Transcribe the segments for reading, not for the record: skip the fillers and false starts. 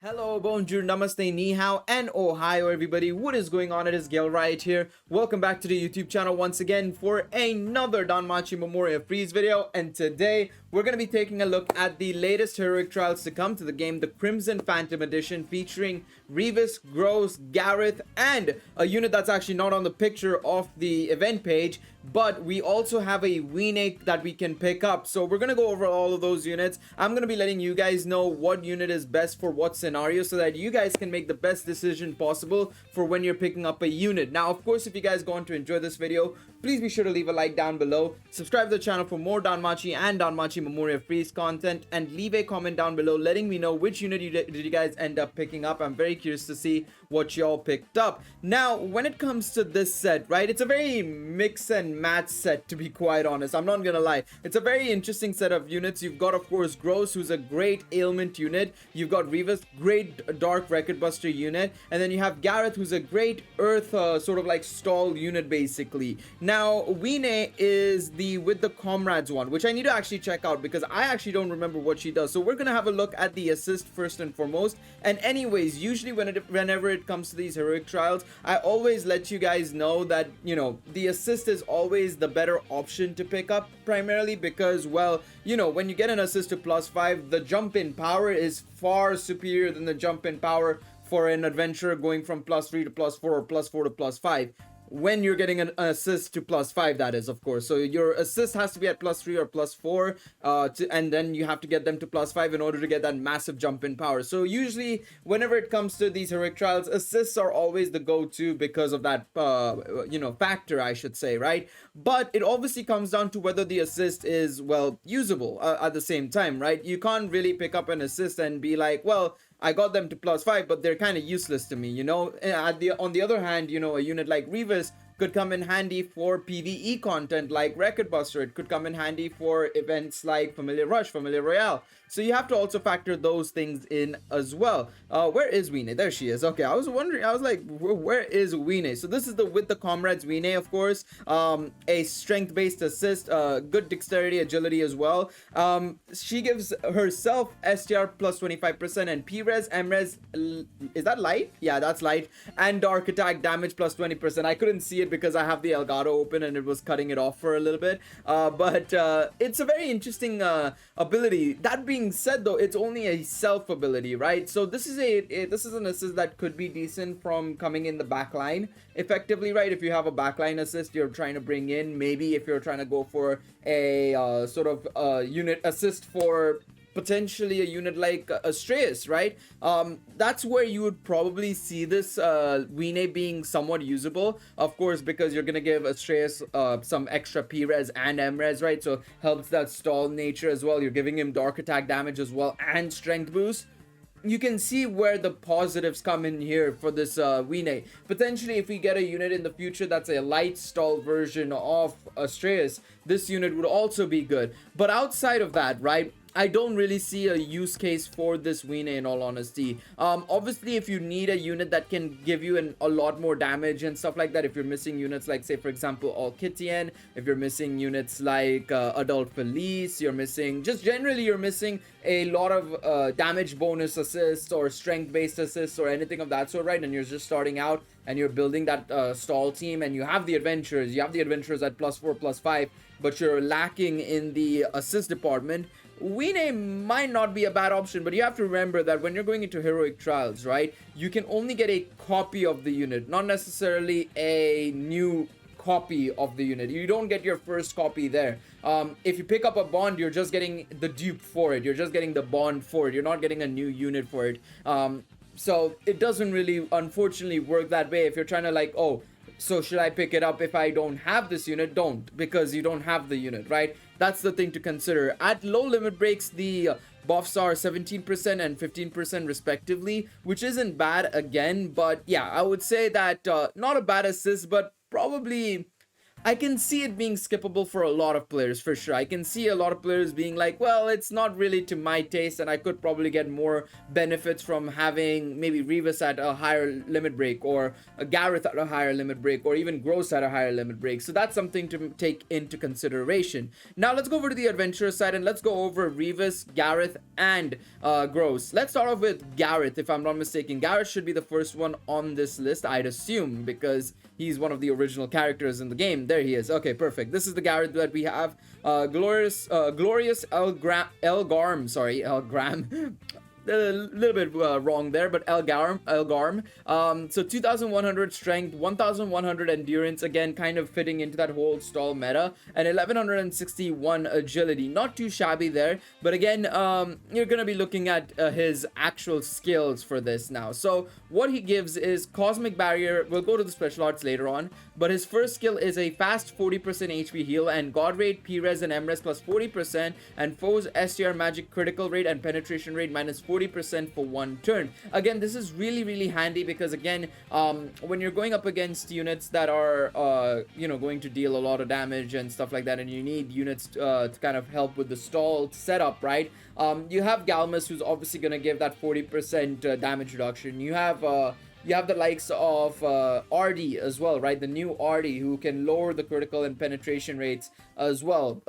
Hello, bonjour, namaste, ni hao, and ohio, everybody. What is going on? It is Galeriot here. Welcome back to the YouTube channel once again for another Danmachi Memoria Freese video. And today, we're going to be taking a look at the latest heroic trials to come to the game, the Crimson Phantom Edition, featuring Revis, Gros, Gareth, and a unit that's actually not on the picture of the event page, but we also have a Wiene that we can pick up. So we're going to go over all of those units. I'm going to be letting you guys know what unit is best for what scenario so that you guys can make the best decision possible for when you're picking up a unit. Now, of course, if you guys go on to enjoy this video, please be sure to leave a like down below, subscribe to the channel for more Danmachi and Danmachi Memoria Freese content, and leave a comment down below letting me know which unit did you guys end up picking up. I'm very curious to see what y'all picked up. Now, when it comes to this set, right, it's a very mix and match set, to be quite honest. I'm not gonna lie. It's a very interesting set of units. You've got, of course, Gros, who's a great ailment unit. You've got Revis, great dark record buster unit, and then you have Gareth, who's a great earth sort of like stall unit, basically. Now, Wiene is the with the comrades one, which I need to actually check out because I actually don't remember what she does. So we're gonna have a look at the assist first and foremost. And anyways, usually whenever it comes to these heroic trials, I always let you guys know that, you know, the assist is always the better option to pick up, primarily because, well, you know, when you get an assist to +5, the jump in power is far superior than the jump in power for an adventurer going from +3 to +4 or +4 to +5. When you're getting an assist to +5, that is, of course. So your assist has to be at +3 or +4, and then you have to get them to +5 in order to get that massive jump in power. So usually, whenever it comes to these heroic trials, assists are always the go-to because of that, you know, factor, I should say, right? But it obviously comes down to whether the assist is, well, usable at the same time, right? You can't really pick up an assist and be like, well, I got them to +5, but they're kind of useless to me, you know. On the other hand, you know, a unit like Revis could come in handy for PvE content like Record Buster. It could come in handy for events like Familiar Rush, Familiar Royale. So you have to also factor those things in as well. Where is Wiene? There she is. Okay, I was wondering, I was like, where is Wiene? So this is the with the comrades Wiene, of course. A strength-based assist, good dexterity, agility as well. She gives herself STR plus 25% and P-Res, M-Res, is that light? Yeah, that's light. And dark attack damage plus 20%. I couldn't see it because I have the Elgato open and it was cutting it off for a little bit. But it's a very interesting ability. That being said, though, it's only a self ability, right? So this is this is an assist that could be decent from coming in the back line effectively, right? If you have a backline assist you're trying to bring in, maybe if you're trying to go for a sort of unit assist for potentially a unit like Astraeus, right? That's where you would probably see this Wiene being somewhat usable, of course, because you're gonna give Astraeus some extra P-Res and M-Res, right? So helps that stall nature as well. You're giving him dark attack damage as well and strength boost. You can see where the positives come in here for this Wiene. Potentially, if we get a unit in the future that's a light stall version of Astraeus, this unit would also be good. But outside of that, right, I don't really see a use case for this Wiene, in all honesty. Obviously, if you need a unit that can give you a lot more damage and stuff like that, if you're missing units like, say, for example, All-Kittian, if you're missing units like Adult Felice, you're missing, just generally, you're missing a lot of damage bonus assists or strength-based assists or anything of that sort, right? And you're just starting out and you're building that stall team and you have the adventurers. You have the adventurers at +4, +5, but you're lacking in the assist department. Wiene might not be a bad option, but you have to remember that when you're going into heroic trials, right, you can only get a copy of the unit, not necessarily a new copy of the unit. You don't get your first copy there. If you pick up a bond, you're just getting the dupe for it. You're just getting the bond for it. You're not getting a new unit for it. So it doesn't really, unfortunately, work that way. If you're trying to like, oh, so should I pick it up if I don't have this unit? Don't, because you don't have the unit, right? That's the thing to consider. At low limit breaks, the buffs are 17% and 15% respectively, which isn't bad again. But yeah, I would say that not a bad assist, but probably I can see it being skippable for a lot of players for sure. I can see a lot of players being like, well, it's not really to my taste, and I could probably get more benefits from having maybe Revis at a higher limit break, or a Gareth at a higher limit break, or even Gros at a higher limit break. So that's something to take into consideration. Now let's go over to the adventurous side and let's go over Revis, Gareth, and Gros. Let's start off with Gareth, if I'm not mistaken. Gareth should be the first one on this list, I'd assume, because he's one of the original characters in the game. There he is. Okay, perfect. This is the Gareth that we have. Glorious Elgarm. Sorry, Elgram. A little bit wrong there, but Elgarm. So 2100 strength, 1100 endurance, again kind of fitting into that whole stall meta, and 1161 agility. Not too shabby there, but again, you're gonna be looking at his actual skills for this now. So what he gives is Cosmic Barrier. We'll go to the special arts later on, but his first skill is a fast 40% HP heal and God rate, P-res, and M-res plus 40%, and foes STR magic critical rate and penetration rate minus 40% for 1 turn. Again, this is really handy because again, when you're going up against units that are going to deal a lot of damage and stuff like that, and you need units to kind of help with the stall setup, right? You have Galmus, who's obviously going to give that 40% damage reduction. You have the likes of RD as well, right? The new RD, who can lower the critical and penetration rates as well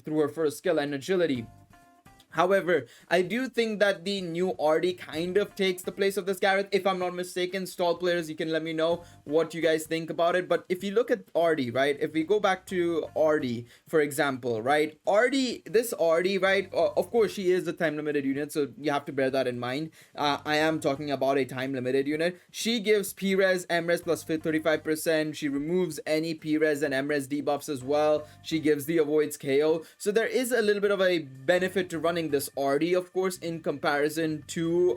through her first skill, and agility. However, I do think that the new RD kind of takes the place of this Gareth, if I'm not mistaken. Stall players, you can let me know what you guys think about it. But if you look at RD, right, if we go back to RD, for example, right, this RD, right, of course, she is a time-limited unit, so you have to bear that in mind. I am talking about a time-limited unit. She gives P-res, M-res plus 35%. She removes any P-res and M-res debuffs as well. She gives the avoids KO. So there is a little bit of a benefit to running this RD, of course, in comparison to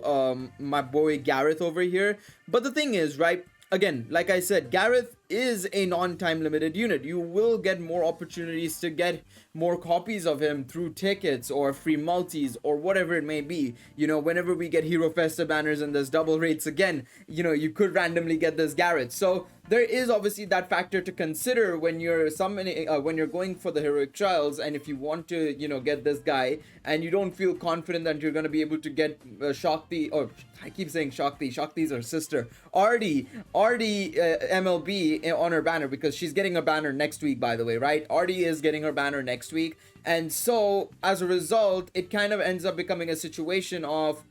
my boy Gareth over here. But the thing is, right, again, like I said, Gareth is a non-time limited unit. You will get more opportunities to get more copies of him through tickets or free multis or whatever it may be. You know, whenever we get Hero Festa banners and there's double rates again, you know, you could randomly get this Gareth. So there is obviously that factor to consider when you're summoning, when you're going for the heroic trials, and if you want to, you know, get this guy and you don't feel confident that you're going to be able to get Shakti, or I keep saying Shakti, Shakti's her sister, RD MLB on her banner, because she's getting a banner next week, by the way, right? RD is getting her banner next week, and so as a result, it kind of ends up becoming a situation of,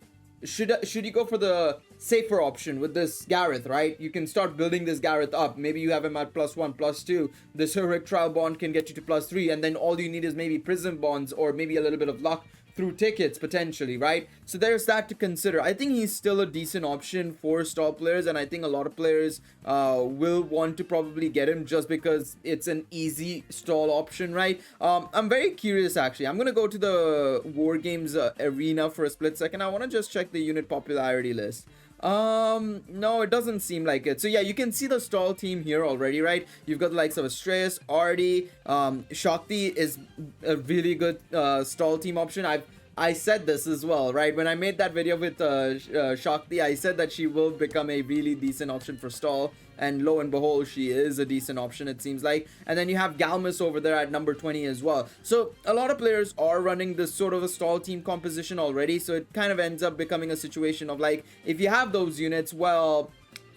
should you go for the safer option with this Gareth, right? You can start building this Gareth up. Maybe you have him at +1, +2. This heroic trial bond can get you to +3, and then all you need is maybe prison bonds or maybe a little bit of luck through tickets potentially, right? So there's that to consider. I think he's still a decent option for stall players, and I think a lot of players will want to probably get him just because it's an easy stall option, right? I'm very curious, actually. I'm gonna go to the War Games arena for a split second. I want to just check the unit popularity list. No, it doesn't seem like it. So yeah, you can see the stall team here already, right? You've got the likes of Astraeus, RD, Shakti is a really good stall team option. I said this as well, right? When I made that video with Shakti, I said that she will become a really decent option for stall, and lo and behold, she is a decent option, it seems like. And then you have Galmus over there at number 20 as well. So a lot of players are running this sort of a stall team composition already, so it kind of ends up becoming a situation of like, if you have those units, well,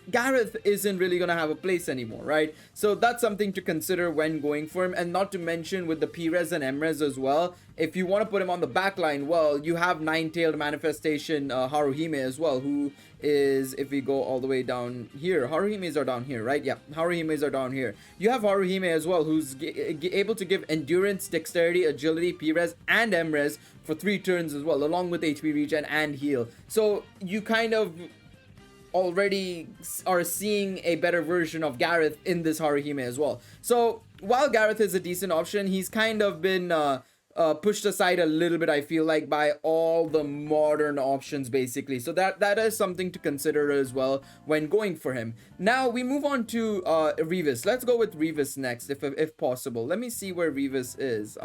Gareth isn't really going to have a place anymore, right? So that's something to consider when going for him. And not to mention with the P-res and M-res as well, if you want to put him on the back line, well, you have Nine-Tailed Manifestation Haruhime as well, who is, if we go all the way down here, Haruhimes are down here, right? Yeah, Haruhimes are down here. You have Haruhime as well, who's able to give Endurance, Dexterity, Agility, P-res, and M-res for 3 turns as well, along with HP regen and heal. So you kind of already are seeing a better version of Gareth in this Haruhime as well. So while Gareth is a decent option, he's kind of been pushed aside a little bit, I feel like, by all the modern options basically. So that is something to consider as well when going for him. Now we move on to Revis. Let's go with Revis next, if possible. Let me see where Revis is.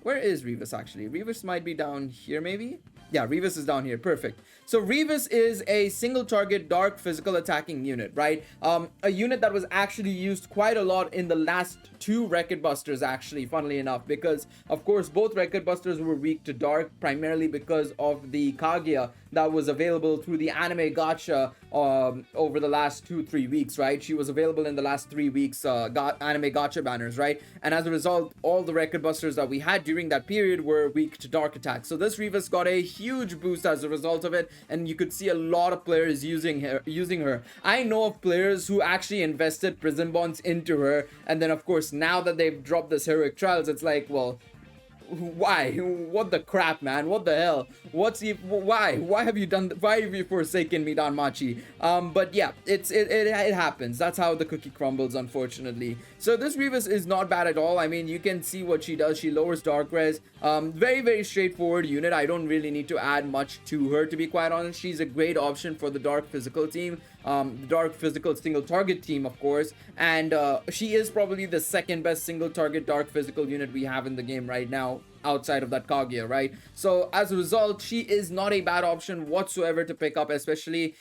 Where is Revis actually? Revis might be down here maybe. Yeah, Revis is down here. Perfect. So Revis is a single target dark physical attacking unit, right? A unit that was actually used quite a lot in the last two Record Busters, actually, funnily enough, because of course both Record Busters were weak to dark, primarily because of the Kaguya that was available through the anime gacha over the last 2-3 weeks, right? She was available in the last 3 weeks anime gacha banners, right? And as a result, all the Record Busters that we had during that period were weak to dark attacks. So this Revis got a huge boost as a result of it, and you could see a lot of players using her. I know of players who actually invested prison bonds into her, and then of course now that they've dropped this heroic trials, it's like, well, why? What the crap, man? What the hell? Why have you done? Why have you forsaken me, Danmachi? But yeah, it happens. That's how the cookie crumbles, unfortunately. So this Revis is not bad at all. I mean, you can see what she does. She lowers dark res. Very, very straightforward unit. I don't really need to add much to her, to be quite honest. She's a great option for the dark physical team. The dark physical single target team, of course, and she is probably the second best single target dark physical unit we have in the game right now, outside of that Kaguya, right? So as a result, she is not a bad option whatsoever to pick up, especially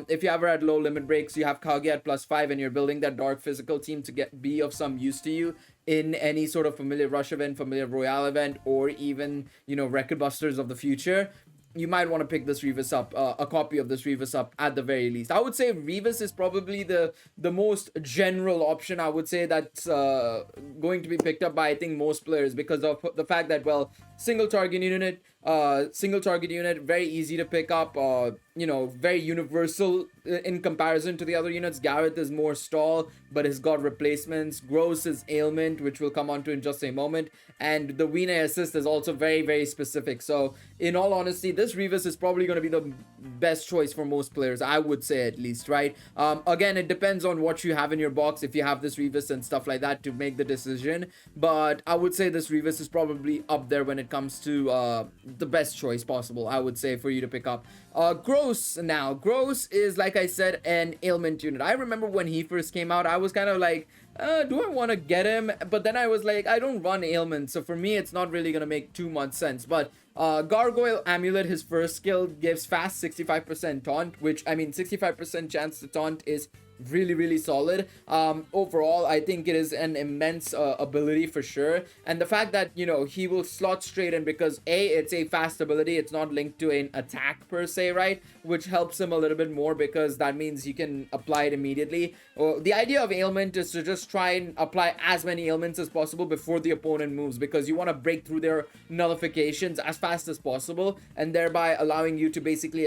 if you ever had low limit breaks, you have Kaguya at +5 and you're building that dark physical team to be of some use to you in any sort of familiar rush event, familiar royale event, or even, you know, Record Busters of the future. You might want to pick this Revis up, a copy of this Revis up at the very least. I would say Revis is probably the most general option, I would say, that's going to be picked up by, I think, most players, because of the fact that, well, single target unit, very easy to pick up, you know, very universal in comparison to the other units. Gareth is more stall, but has got replacements. Gros is ailment, which we'll come on to in just a moment. And the Wiene assist is also very, very specific. So, in all honesty, this Revis is probably going to be the best choice for most players, I would say, at least, right? Again, it depends on what you have in your box, if you have this Revis and stuff like that, to make the decision. But I would say this Revis is probably up there when it comes to the best choice possible, I would say, for you to pick up. Gros now. Gros is, like I said, an ailment unit. I remember when he first came out, I was kind of like, do I want to get him? But then I was like, I don't run ailment, so for me, it's not really going to make too much sense. But Gargoyle Amulet, his first skill, gives fast 65% taunt, which, I mean, 65% chance to taunt is really, really solid. Overall, I think it is an immense ability for sure. And the fact that, you know, he will slot straight in because it's a fast ability, it's not linked to an attack per se, right? Which helps him a little bit more because that means you can apply it immediately. The idea of ailment is to just try and apply as many ailments as possible before the opponent moves, because you want to break through their nullifications as fast as possible, and thereby allowing you to basically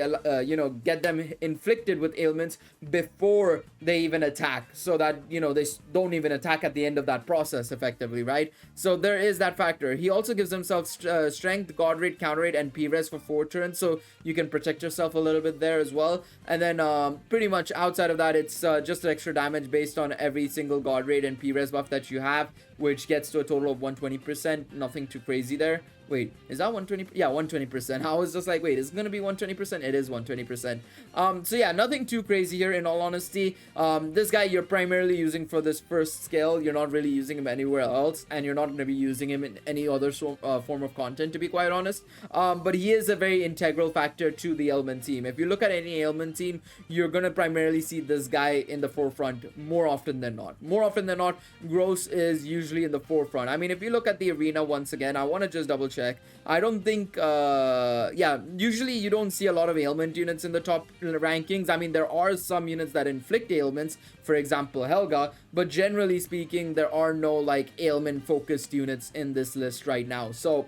you know, get them inflicted with ailments before they even attack, so that, you know, they don't even attack at the end of that process effectively, right? So there is that factor. He also gives himself strength, god rate, counter rate, and p-res for 4 turns, so you can protect yourself a little bit there as well. And then pretty much outside of that, it's just extra damage based on every single god rate and p-res buff that you have, which gets to a total of 120%. Nothing too crazy there. Wait, is that 120? Yeah, 120%. I was just like, wait, is it gonna be 120%? It is 120%. So yeah, nothing too crazy here, in all honesty. This guy you're primarily using for this first skill. You're not really using him anywhere else, and you're not gonna be using him in any other form of content, to be quite honest. But he is a very integral factor to the ailment team. If you look at any ailment team, you're gonna primarily see this guy in the forefront more often than not. More often than not, Gros is usually in the forefront. I mean, if you look at the arena once again, I want to just double check. I don't think, yeah, usually you don't see a lot of ailment units in the top rankings. I mean, there are some units that inflict ailments, for example, Helga, but generally speaking, there are no, like, ailment-focused units in this list right now. So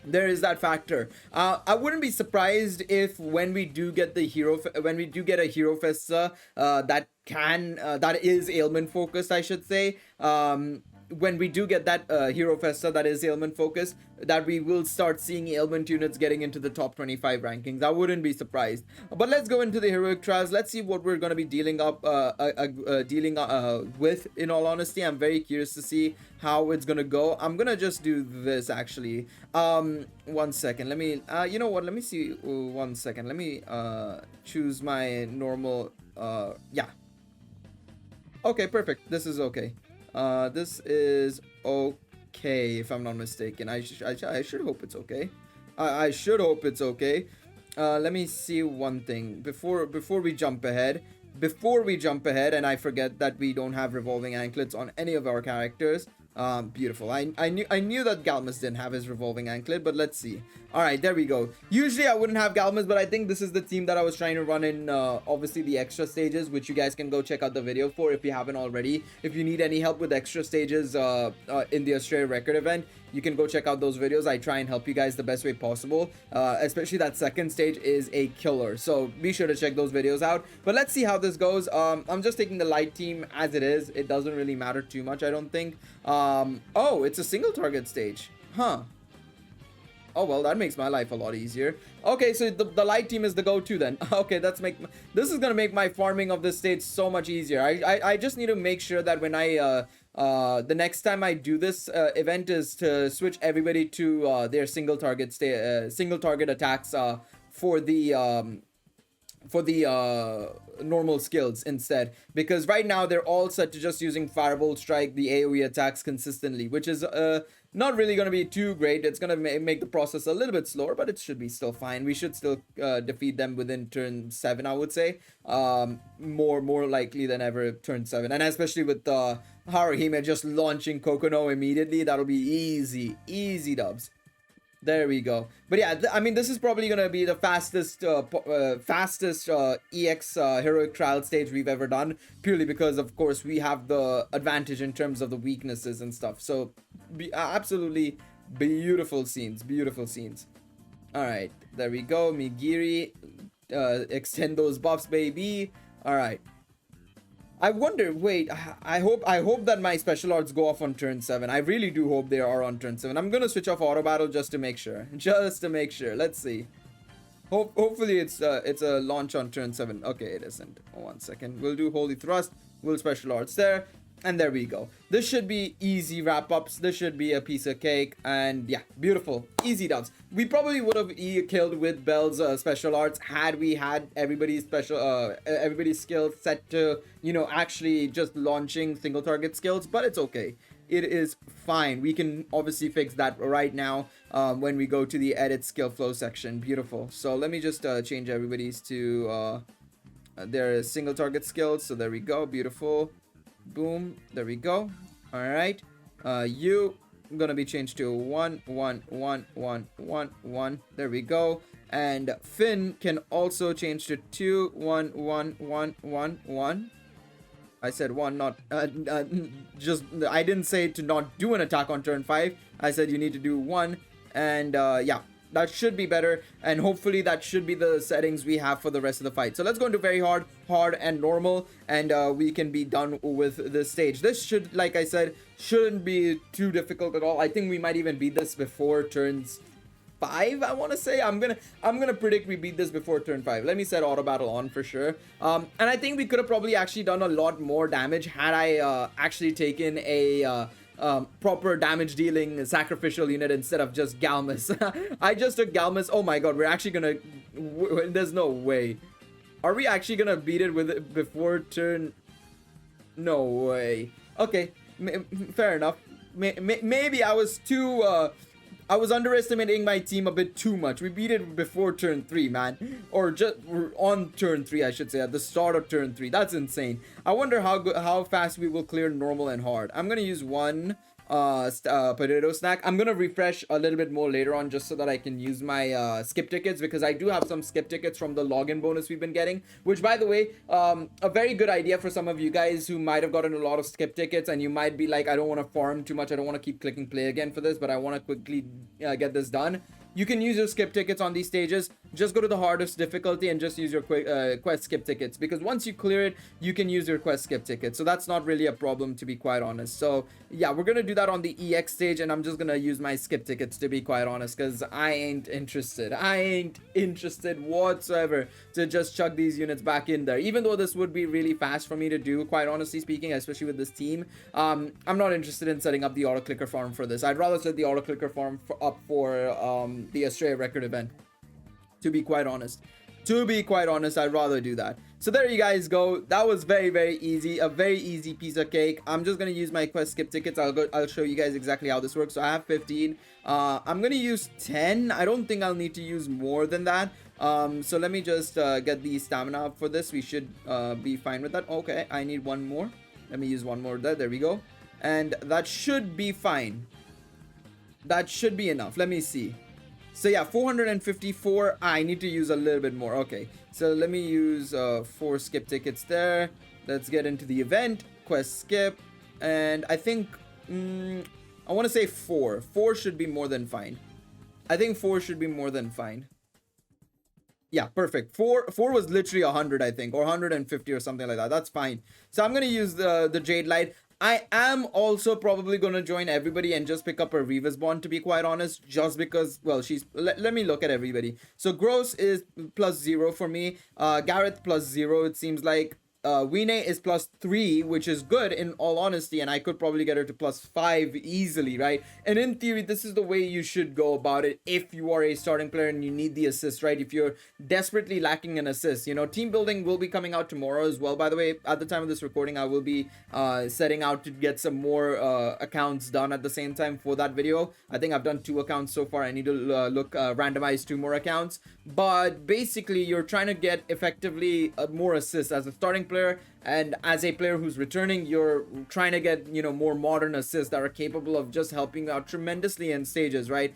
there is that factor. I wouldn't be surprised if when we do get a Hero Festa that is ailment focused, I should say, when we do get that Hero Festa that is ailment focused, that we will start seeing ailment units getting into the top 25 rankings. I wouldn't be surprised. But let's go into the heroic trials. Let's see what we're going to be dealing with. In all honesty, I'm very curious to see how it's going to go. I'm going to just do this, actually. 1 second. Let me, you know what? Let me see. 1 second. Let me choose my normal, yeah. Okay, perfect. This is okay. This is okay, if I'm not mistaken. I should hope it's okay. I should hope it's okay. Let me see one thing before we jump ahead. Before we jump ahead, and I forget that we don't have revolving anklets on any of our characters. Beautiful. I knew that Galmus didn't have his revolving anklet, but let's see. All right, there we go. Usually I wouldn't have Galmus, but I think this is the team that I was trying to run in. Obviously the extra stages, which you guys can go check out the video for if you haven't already. If you need any help with extra stages in the Australia record event, you can go check out those videos. I try and help you guys the best way possible. Especially that second stage is a killer, so be sure to check those videos out. But let's see how this goes. I'm just taking the light team as it is. It doesn't really matter too much, I don't think. Oh, it's a single target stage, huh? Oh, well, that makes my life a lot easier. Okay, so the light team is the go-to then. Okay, this is gonna make my farming of this stage so much easier. I just need to make sure that when I the next time I do this event is to switch everybody to their single target attacks for the normal skills instead, because right now they're all set to just using Firebolt Strike, the AoE attacks consistently, which is not really going to be too great. It's going to make the process a little bit slower, but it should be still fine. We should still defeat them within turn 7, I would say. More likely than ever turn 7, and especially with Haruhime just launching Kokono immediately, that'll be easy dubs. There we go. But yeah, I mean, this is probably gonna be the fastest EX heroic trial stage we've ever done, purely because of course we have the advantage in terms of the weaknesses and stuff. So absolutely beautiful scenes. All right, there we go. Migiri, extend those buffs, baby. All right. I wonder, wait, I hope that my special arts go off on turn 7. I really do hope they are on turn 7. I'm gonna switch off auto battle just to make sure. Let's see. Hopefully it's a launch on turn 7. Okay, it isn't. 1 second. We'll do holy thrust. We'll special arts there. And there we go. This should be easy wrap-ups. This should be a piece of cake. And yeah, beautiful. Easy dubs. We probably would have killed with Bell's special arts had we had everybody's skills set to, you know, actually just launching single target skills. But it's okay. It is fine. We can obviously fix that right now when we go to the edit skill flow section. Beautiful. So let me just change everybody's to their single target skills. So there we go. Beautiful. Boom, there we go. All right, you gonna be changed to 1 1 1 1 1 1. There we go. And Finn can also change to 2 1 1 1 1 1. I said 1, not just I didn't say to not do an attack on turn 5. I said you need to do 1, and yeah, that should be better, and hopefully that should be the settings we have for the rest of the fight. So let's go into very hard, and normal, and we can be done with this stage. This should, like I said, shouldn't be too difficult at all. I think we might even beat this before turns 5, I want to say. I'm gonna predict we beat this before turn 5. Let me set auto battle on for sure. And I think we could have probably actually done a lot more damage had I actually taken a proper damage dealing sacrificial unit instead of just Galmus. I just took Galmus. Oh my god, we're actually gonna there's no way. Are we actually gonna beat it with it before turn? No way. Okay, fair enough. Maybe I was too I was underestimating my team a bit too much. We beat it before turn 3, man. Or just on turn 3, I should say, at the start of turn 3. That's insane. I wonder how fast we will clear normal and hard. I'm gonna use one potato snack. I'm gonna refresh a little bit more later on just so that I can use my skip tickets, because I do have some skip tickets from the login bonus we've been getting, which, by the way, a very good idea for some of you guys who might have gotten a lot of skip tickets and you might be like, I don't want to farm too much, I don't want to keep clicking play again for this, but I want to quickly get this done. You can use your skip tickets on these stages. Just go to the hardest difficulty and just use your quest skip tickets, because once you clear it, you can use your quest skip tickets. So that's not really a problem, to be quite honest. So yeah, we're gonna do that on the EX stage, and I'm just gonna use my skip tickets, to be quite honest, because I ain't interested whatsoever to just chuck these units back in there, even though this would be really fast for me to do, quite honestly speaking, especially with this team. I'm not interested in setting up the auto clicker farm for this. I'd rather set the auto clicker farm up for the Australia record event, to be quite honest. I'd rather do that. So there you guys go. That was very easy, a very easy piece of cake. I'm just gonna use my quest skip tickets. I'll show you guys exactly how this works. So I have 15. I'm gonna use 10. I don't think I'll need to use more than that. So let me just get the stamina up for this. We should be fine with that. Okay, I need one more. Let me use one more there we go, and that should be fine. That should be enough. Let me see. So yeah, 454. I need to use a little bit more. Okay, so let me use 4 skip tickets there. Let's get into the event quest skip, and I think I want to say 4 should be more than fine. I think 4 should be more than fine. Yeah, perfect. 4 was literally 100, I think, or 150 or something like that. That's fine. So I'm gonna use the Jade Light. I am also probably gonna join everybody and just pick up a Revis bond, to be quite honest, just because, well, she's let me look at everybody. So Gros is +0 for me, Gareth +0, it seems like. Wiene is +3, which is good in all honesty, and I could probably get her to +5 easily, right? And in theory, this is the way you should go about it if you are a starting player and you need the assist, right? If you're desperately lacking an assist, you know, team building will be coming out tomorrow as well. By the way, at the time of this recording, I will be setting out to get some more accounts done at the same time for that video. I think I've done 2 accounts so far. I need to randomize 2 more accounts, but basically you're trying to get effectively more assists as a starting player, and as a player who's returning, you're trying to get, you know, more modern assists that are capable of just helping out tremendously in stages, right?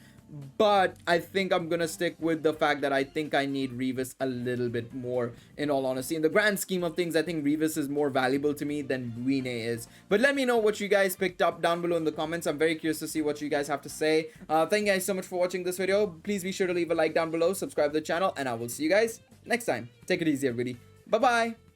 But I think I'm gonna stick with the fact that I think I need Revis a little bit more, in all honesty. In the grand scheme of things, I think Revis is more valuable to me than Wiene is. But let me know what you guys picked up down below in the comments. I'm very curious to see what you guys have to say. Thank you guys so much for watching this video. Please be sure to leave a like down below, subscribe to the channel, and I will see you guys next time. Take it easy, everybody. Bye bye.